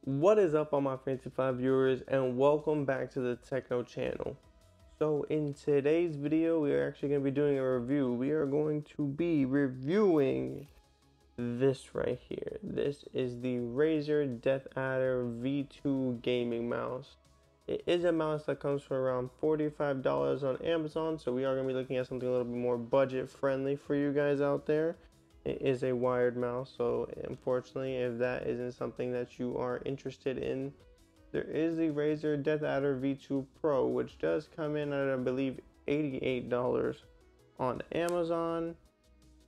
What is up, all my Fancy 5 viewers, and welcome back to the Techno channel. So in today's video, we are actually going to be doing a review. We are going to be reviewing this right here. This is the Razer Deathadder V2 gaming mouse. It is a mouse that comes for around $45 on Amazon, so we are going to be looking at something a little bit more budget friendly for you guys out there. It is a wired mouse, so unfortunately, if that isn't something that you are interested in, there is the Razer Deathadder V2 Pro, which does come in at, I believe, $88 on Amazon.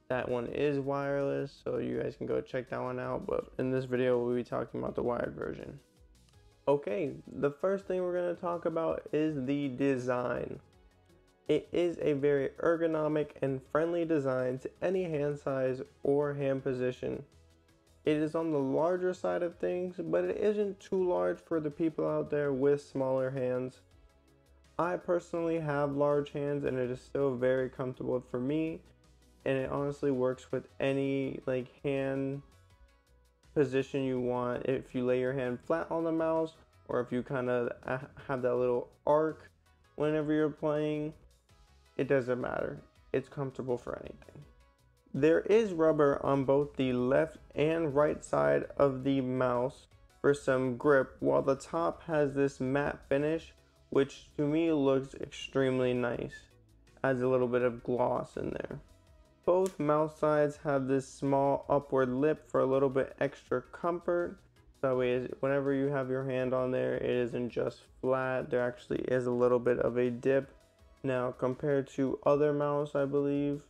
That one is wireless, so you guys can go check that one out, but in this video, we'll be talking about the wired version. Okay, the first thing we're going to talk about is the design. It is a very ergonomic and friendly design to any hand size or hand position. It is on the larger side of things, but it isn't too large for the people out there with smaller hands. I personally have large hands and it is still very comfortable for me, and it honestly works with any hand position you want. If you lay your hand flat on the mouse, or if you kind of have that little arc whenever you're playing, it doesn't matter. It's comfortable for anything. There is rubber on both the left and right side of the mouse for some grip, while the top has this matte finish, which to me looks extremely nice. Adds a little bit of gloss in there. Both mouse sides have this small upward lip for a little bit extra comfort. So that way, whenever you have your hand on there, it isn't just flat. There actually is a little bit of a dip. Now, compared to other mouse, I believe,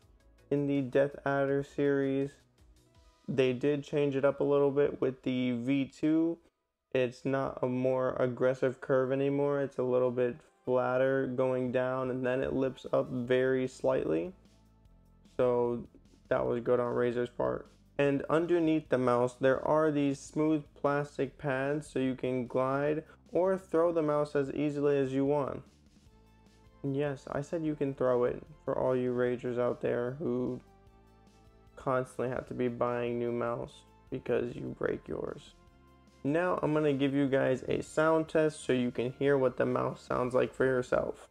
in the Deathadder series, they did change it up a little bit with the V2. It's not a more aggressive curve anymore. It's a little bit flatter going down, and then it lips up very slightly. So that was good on Razer's part. And underneath the mouse, there are these smooth plastic pads so you can glide or throw the mouse as easily as you want. Yes, I said you can throw it, for all you ragers out there who constantly have to be buying new mouse because you break yours. Now I'm going to give you guys a sound test so you can hear what the mouse sounds like for yourself.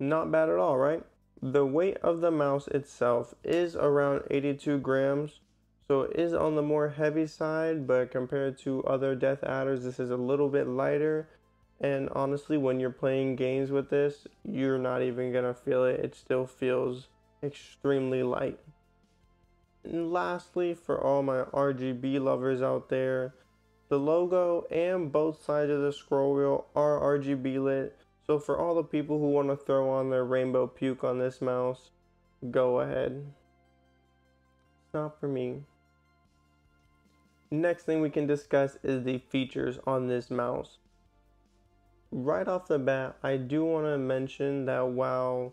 Not bad at all, right? The weight of the mouse itself is around 82 grams, so it is on the more heavy side, but compared to other Deathadders, this is a little bit lighter. And honestly, when you're playing games with this, you're not even gonna feel it. It still feels extremely light. And lastly, for all my RGB lovers out there, the logo and both sides of the scroll wheel are RGB lit. So for all the people who want to throw on their rainbow puke on this mouse, go ahead. It's not for me. Next thing we can discuss is the features on this mouse. Right off the bat, I do want to mention that while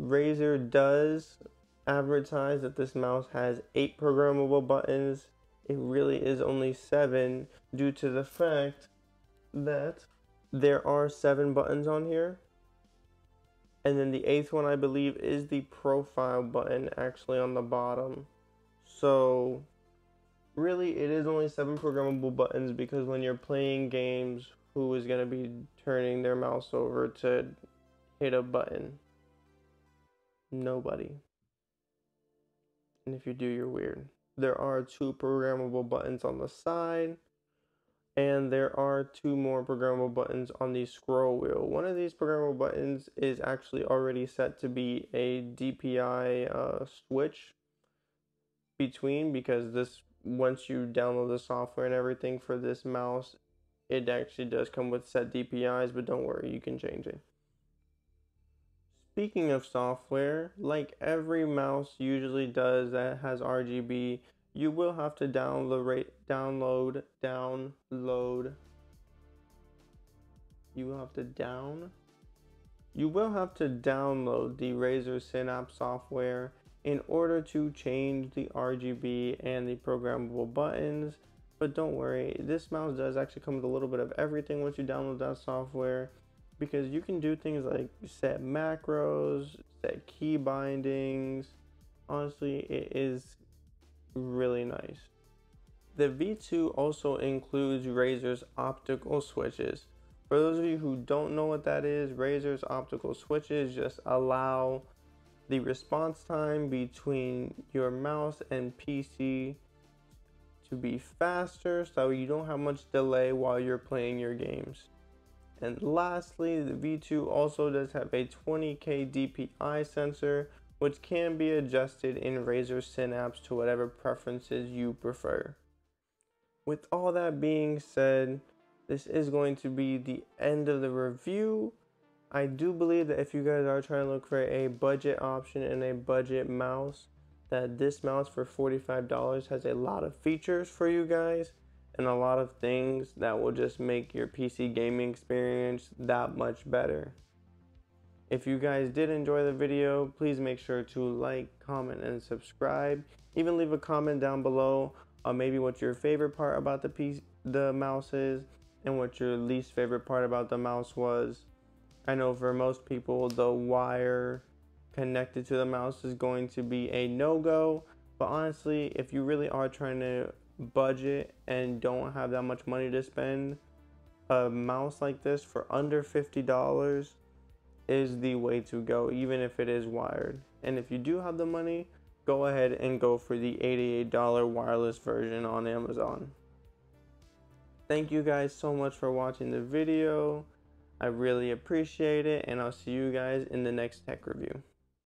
Razer does advertise that this mouse has 8 programmable buttons, it really is only 7 due to the fact that there are 7 buttons on here, and then the 8th one, I believe, is the profile button actually on the bottom. So really it is only 7 programmable buttons, because when you're playing games, who is going to be turning their mouse over to hit a button? Nobody. And if you do, you're weird. There are 2 programmable buttons on the side, and there are 2 more programmable buttons on the scroll wheel. One of these programmable buttons is actually already set to be a DPI switch between, because this, once you download the software and everything for this mouse, it actually does come with set DPIs, but don't worry, you can change it. Speaking of software, like every mouse usually does that has RGB, you will have to download. You will have to You will have to download the Razer Synapse software in order to change the RGB and the programmable buttons. But don't worry, this mouse does actually come with a little bit of everything once you download that software, because you can do things like set macros, set key bindings. Honestly, it is really nice. The V2 also includes Razer's optical switches. For those of you who don't know what that is, Razer's optical switches just allow the response time between your mouse and PC to be faster, so you don't have much delay while you're playing your games. And lastly, the V2 also does have a 20K DPI sensor, which can be adjusted in Razer Synapse to whatever preferences you prefer. With all that being said, this is going to be the end of the review. I do believe that if you guys are trying to look for a budget option and a budget mouse, that this mouse for $45 has a lot of features for you guys and a lot of things that will just make your PC gaming experience that much better. If you guys did enjoy the video, please make sure to like, comment, and subscribe. Even leave a comment down below on maybe what your favorite part about the mouse is and what your least favorite part about the mouse was. I know for most people the wire connected to the mouse is going to be a no-go, but honestly, if you really are trying to budget and don't have that much money to spend, a mouse like this for under $50 is the way to go, even if it is wired. And if you do have the money, go ahead and go for the $88 wireless version on Amazon. Thank you guys so much for watching the video. I really appreciate it, and I'll see you guys in the next tech review.